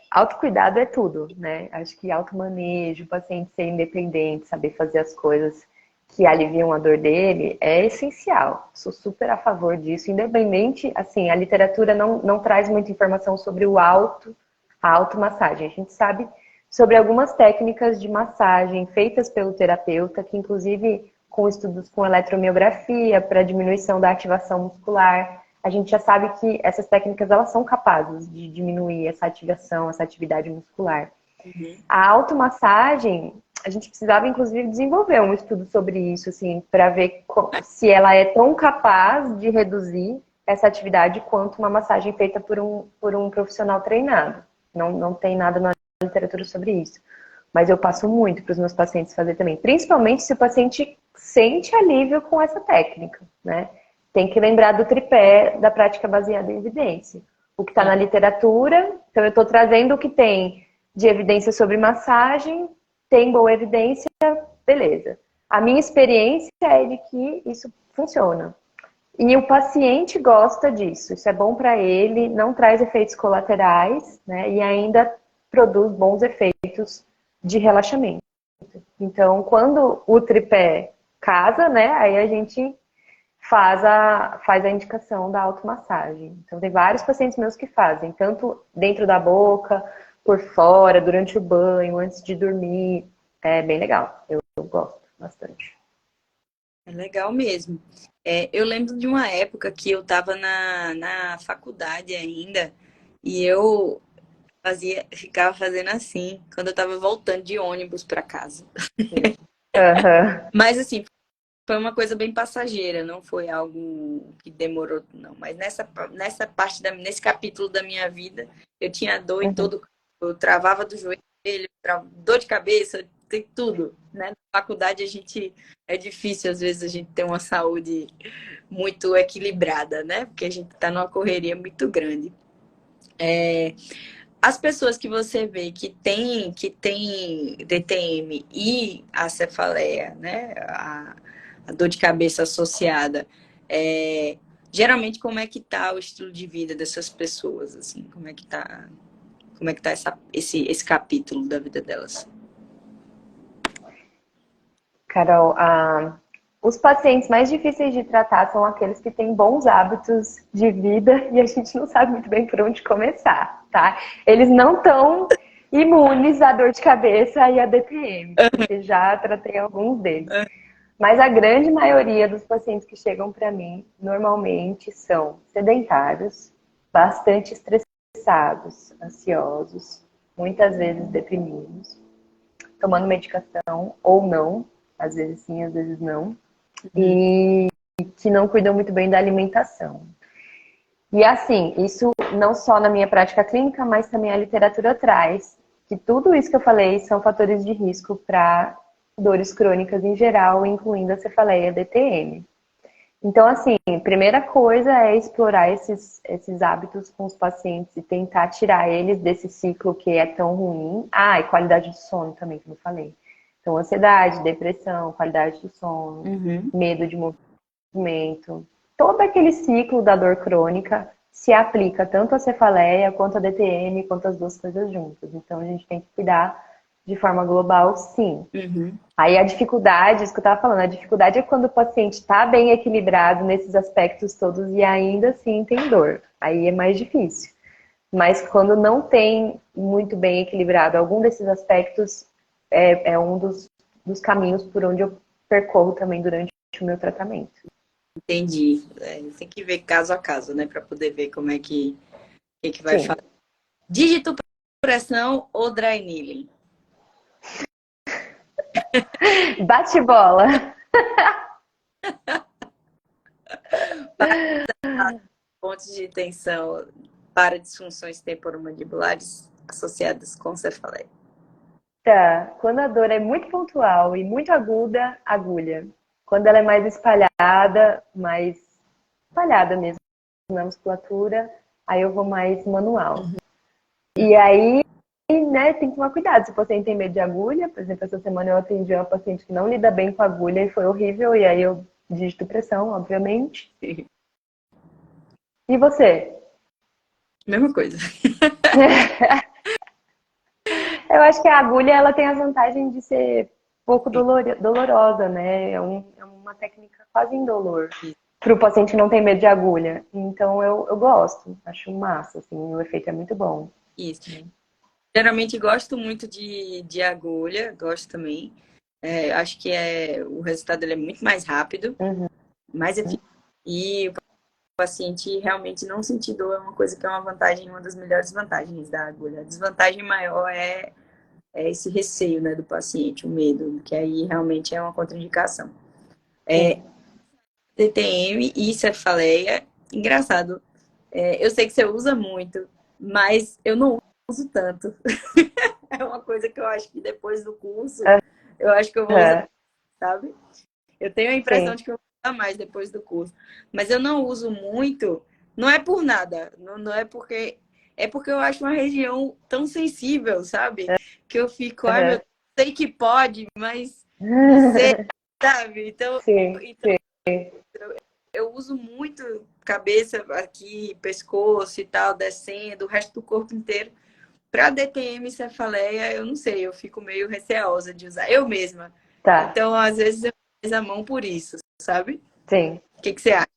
autocuidado é tudo, né? Acho que automanejo, o paciente ser independente, saber fazer as coisas que aliviam a dor dele é essencial. Sou super a favor disso, independente, assim, a literatura não traz muita informação sobre a automassagem. A gente sabe sobre algumas técnicas de massagem feitas pelo terapeuta, que inclusive com estudos com eletromiografia para diminuição da ativação muscular, a gente já sabe que essas técnicas elas são capazes de diminuir essa ativação, essa atividade muscular. Uhum. A automassagem, a gente precisava inclusive desenvolver um estudo sobre isso, assim, para ver se ela é tão capaz de reduzir essa atividade quanto uma massagem feita por um profissional treinado. Não tem nada na literatura sobre isso. Mas eu passo muito para os meus pacientes fazer também, principalmente se o paciente sente alívio com essa técnica, né? Tem que lembrar do tripé da prática baseada em evidência. O que está na literatura, então eu estou trazendo o que tem de evidência sobre massagem, tem boa evidência, beleza. A minha experiência é de que isso funciona. E o paciente gosta disso, isso é bom para ele, não traz efeitos colaterais, né? E ainda produz bons efeitos de relaxamento. Então, quando o tripé casa, né, aí a gente faz a indicação da automassagem. Então, tem vários pacientes meus que fazem, tanto dentro da boca, por fora, durante o banho, antes de dormir. É bem legal. Eu gosto bastante. É legal mesmo. Eu lembro de uma época que eu estava na faculdade ainda e eu ficava fazendo assim, quando eu estava voltando de ônibus para casa. Uhum. Mas assim, foi uma coisa bem passageira, não foi algo que demorou, não. Mas nessa parte, nesse capítulo da minha vida, eu tinha dor em Uhum. todo, eu travava do joelho, dor de cabeça, tem tudo, né? Na faculdade é difícil às vezes a gente ter uma saúde muito equilibrada, né? Porque a gente está numa correria muito grande. As pessoas que você vê que tem DTM e a cefaleia, né? A dor de cabeça associada, geralmente como é que tá o estilo de vida dessas pessoas, assim? Como é que tá esse capítulo da vida delas? Carol, os pacientes mais difíceis de tratar são aqueles que têm bons hábitos de vida e a gente não sabe muito bem por onde começar, tá? Eles não estão imunes à dor de cabeça e à DPM, porque já tratei alguns deles. Mas a grande maioria dos pacientes que chegam para mim, normalmente, são sedentários, bastante estressados, ansiosos, muitas vezes deprimidos, tomando medicação ou não, às vezes sim, às vezes não, Uhum. e que não cuidam muito bem da alimentação. E assim, isso não só na minha prática clínica, mas também a literatura traz que tudo isso que eu falei são fatores de risco para dores crônicas em geral, incluindo a cefaleia DTM. Então, assim, primeira coisa é explorar esses hábitos com os pacientes e tentar tirar eles desse ciclo que é tão ruim. Ah, e qualidade de sono também, que eu falei. Então, ansiedade, depressão, qualidade do sono, Uhum. medo de movimento. Todo aquele ciclo da dor crônica se aplica tanto à cefaleia quanto à DTM, quanto as duas coisas juntas. Então, a gente tem que cuidar de forma global, sim. Uhum. Aí a dificuldade, isso que eu estava falando, a dificuldade é quando o paciente está bem equilibrado nesses aspectos todos e ainda assim tem dor. Aí é mais difícil. Mas quando não tem muito bem equilibrado algum desses aspectos, é um dos caminhos por onde eu percorro também durante o meu tratamento. Entendi. Tem que ver caso a caso, né, para poder ver que vai Sim. fazer. Dígito pressão ou dry needling? Bate bola. Pontos de tensão para disfunções temporomandibulares associadas com cefaleia. Tá. Quando a dor é muito pontual e muito aguda, agulha. Quando ela é mais espalhada mesmo na musculatura, aí eu vou mais manual. E aí né, tem que tomar cuidado. Se o paciente tem medo de agulha, por exemplo, essa semana eu atendi uma paciente que não lida bem com agulha e foi horrível, e aí eu digito pressão, obviamente. E você? Mesma coisa. Eu acho que a agulha, ela tem a vantagem de ser pouco dolorosa, né? É uma técnica quase indolor para o paciente que não tem medo de agulha. Então eu gosto, acho massa, assim, o efeito é muito bom. Isso. Geralmente gosto muito de agulha, gosto também. Acho que o resultado dele é muito mais rápido, Uhum. mais eficaz. E o paciente realmente não sentir dor é uma coisa que é uma vantagem, uma das melhores vantagens da agulha. A desvantagem maior é esse receio, né, do paciente, o medo, que aí realmente é uma contraindicação. Sim. TTM e cefaleia, engraçado. Eu sei que você usa muito, mas eu não uso tanto. É uma coisa que eu acho que depois do curso, eu acho que eu vou usar, Uhum. sabe? Eu tenho a impressão Sim. de que eu vou usar mais depois do curso. Mas eu não uso muito, não é por nada, não é porque. É porque eu acho uma região tão sensível, sabe? Que eu fico, ai meu Uhum. Deus, sei que pode, mas não sei, sabe? Sim, Então sim. eu uso muito cabeça aqui, pescoço e tal, descendo, o resto do corpo inteiro. Para DTM e cefaleia, eu não sei, eu fico meio receosa de usar eu mesma. Tá, Então, às vezes, eu fiz a mão por isso, sabe? sim. O que você acha?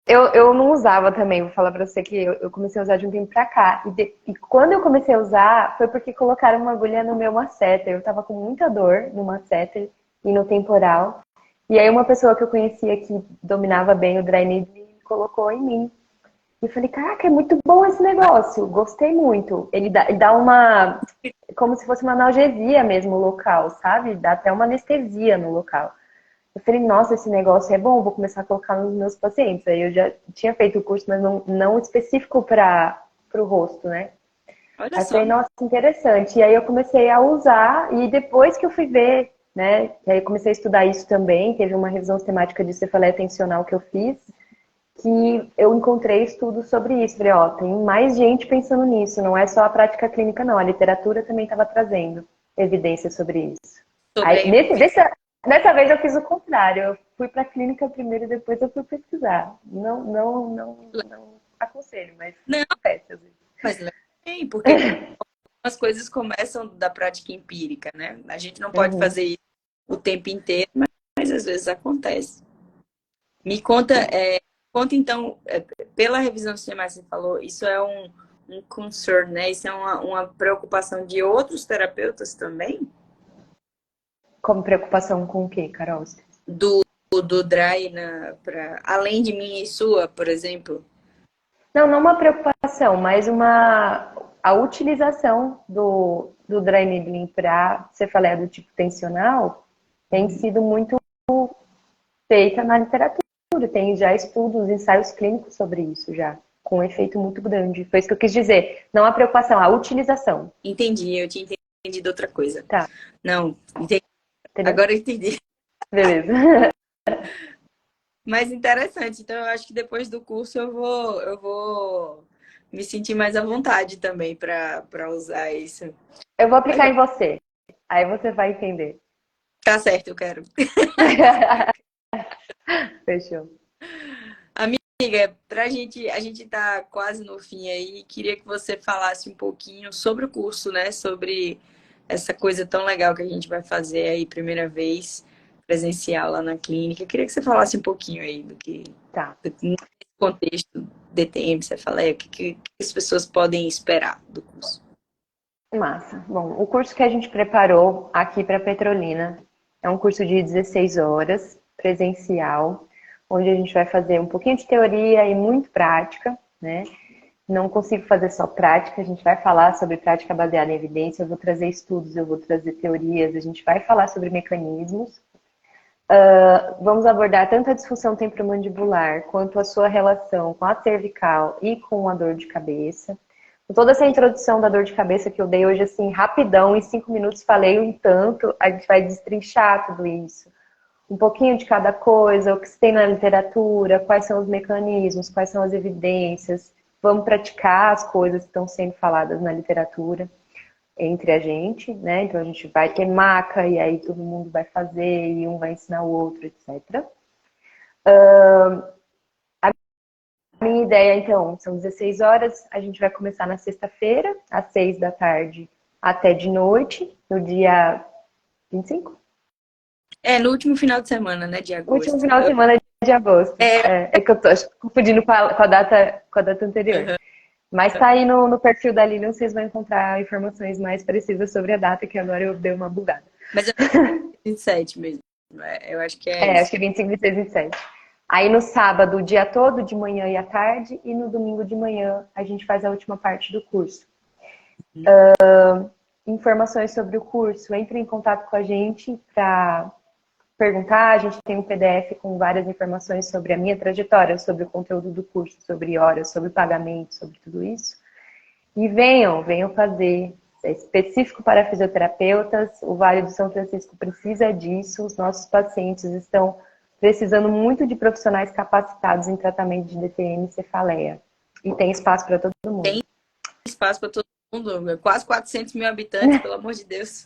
Eu, eu não usava também, vou falar pra você que eu comecei a usar de um tempo pra cá. E quando eu comecei a usar, foi porque colocaram uma agulha no meu masseter. Eu tava com muita dor no masseter e no temporal. E aí uma pessoa que eu conhecia que dominava bem o dry needling colocou em mim. E eu falei, caraca, é muito bom esse negócio. Gostei muito. Ele dá uma... Como se fosse uma analgesia mesmo local, sabe? Dá até uma anestesia no local. Eu falei, nossa, esse negócio é bom, vou começar a colocar nos meus pacientes. Aí eu já tinha feito o curso, mas não específico para o rosto, né? Olha Aí eu falei, só. nossa, interessante. E aí eu comecei a usar, e depois que eu fui ver, né? E aí eu comecei a estudar isso também, teve uma revisão sistemática de cefaleia tensional que eu fiz, que eu encontrei estudos sobre isso. Falei, ó, tem mais gente pensando nisso, não é só a prática clínica, não. A literatura também estava trazendo evidências sobre isso. Sobre a Aí, importância. dessa vez eu fiz o contrário. Eu fui para a clínica primeiro e depois eu fui pesquisar. Não aconselho, mas Não, acontece às vezes. mas leva bem, porque as coisas começam da prática empírica, né? A gente não pode Uhum, fazer isso o tempo inteiro, mas às vezes acontece. Me conta, sim. conta então, pela revisão sistemática que você falou, isso é um concern, né? Isso é uma preocupação de outros terapeutas também? Como preocupação com o quê, Carol? Do, do dry, além de minha e sua, por exemplo? Não uma preocupação, mas a utilização do dry needling para cefaleia do tipo tensional tem sido muito feita na literatura. Tem já estudos, ensaios clínicos sobre isso já, com um efeito muito grande. Foi isso que eu quis dizer. Não a preocupação, a utilização. Entendi, eu tinha entendido outra coisa. Tá, Não, entendi. entendeu? Agora eu entendi. Beleza. Mas interessante, então eu acho que depois do curso eu vou me sentir mais à vontade também para usar isso. Eu vou aplicar Legal. em você. Aí você vai entender. Tá certo, eu quero. Fechou. Amiga, a gente tá quase no fim aí, queria que você falasse um pouquinho sobre o curso, né? Sobre essa coisa tão legal que a gente vai fazer aí, primeira vez, presencial lá na clínica. Queria que você falasse um pouquinho aí Tá. no contexto DTM, você fala, que as pessoas podem esperar do curso. Massa. Bom, o curso que a gente preparou aqui para Petrolina é um curso de 16 horas, presencial, onde a gente vai fazer um pouquinho de teoria e muito prática, né? Não consigo fazer só prática, a gente vai falar sobre prática baseada em evidência, eu vou trazer estudos, eu vou trazer teorias, a gente vai falar sobre mecanismos. Vamos abordar tanto a disfunção temporomandibular quanto a sua relação com a cervical e com a dor de cabeça. Com toda essa introdução da dor de cabeça que eu dei hoje, assim, rapidão, em 5 minutos falei um tanto, a gente vai destrinchar tudo isso. Um pouquinho de cada coisa, o que se tem na literatura, quais são os mecanismos, quais são as evidências. vamos praticar as coisas que estão sendo faladas na literatura entre a gente, né? Então a gente vai ter maca e aí todo mundo vai fazer e um vai ensinar o outro, etc. A minha ideia, então, são 16 horas, a gente vai começar na sexta-feira, às 6 da tarde até de noite, no dia 25? No último final de semana, né, de Último agosto. final de semana de agosto. É que eu tô confundindo com a data anterior. Uhum. Mas tá aí no perfil da Lilian, vocês vão encontrar informações mais precisas sobre a data, que agora eu dei uma bugada. Mas é 27 mesmo. Eu acho que é Acho isso. que 25, 26, 27. Aí no sábado, o dia todo, de manhã e à tarde, e no domingo de manhã, a gente faz a última parte do curso. Informações sobre o curso, entre em contato com a gente para perguntar. A gente tem um PDF com várias informações sobre a minha trajetória, sobre o conteúdo do curso, sobre horas, sobre pagamento, sobre tudo isso. E venham fazer. É específico para fisioterapeutas. O Vale do São Francisco precisa disso. Os nossos pacientes estão precisando muito de profissionais capacitados em tratamento de DTM e cefaleia. E tem espaço para todo mundo. Tem espaço para todo mundo. Quase 400 mil habitantes, pelo amor de Deus.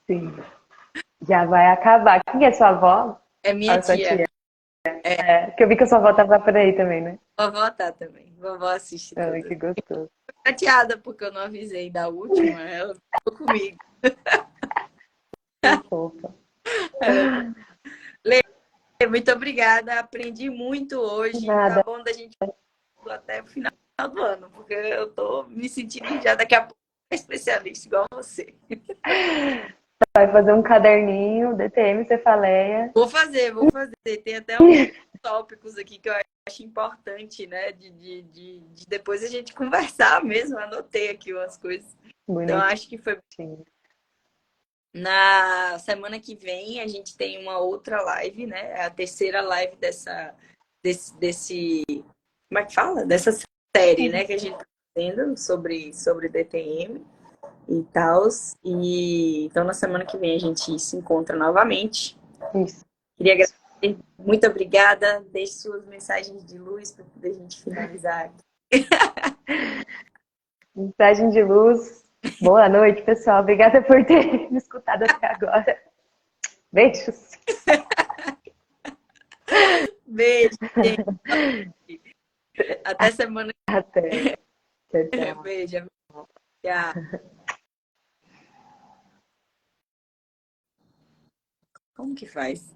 Sim. Já vai acabar. Quem é sua avó? É minha A sua tia. tia. É, que eu vi que a sua avó estava por aí também, né? Vovó tá também. Vovó assiste Ai, tudo. que gostoso. Chateada porque eu não avisei da última. Ela ficou comigo. Que fofa. Ela ficou... Lê, muito obrigada. Aprendi muito hoje. Tá Nada. bom da gente até o final do ano, porque eu tô me sentindo já daqui a pouco especialista igual você. Vai fazer um caderninho, DTM, cefaleia. Vou fazer. Tem até uns tópicos aqui que eu acho importante, né? De depois a gente conversar mesmo. Anotei aqui umas coisas. Então, acho que foi. Bonitinho. Na semana que vem a gente tem uma outra live, né? É a terceira live desse como é que fala? Dessa série, né? Que a gente está fazendo sobre DTM e tal. E então na semana que vem a gente se encontra novamente. Isso. Queria agradecer. Muito obrigada. Deixe suas mensagens de luz para poder a gente finalizar aqui. Mensagem de luz. Boa noite, pessoal. Obrigada por ter me escutado até agora. Beijos. Beijo, gente. Até semana Até. Tchau, que vem. tchau. Beijo. Tchau. Como que faz?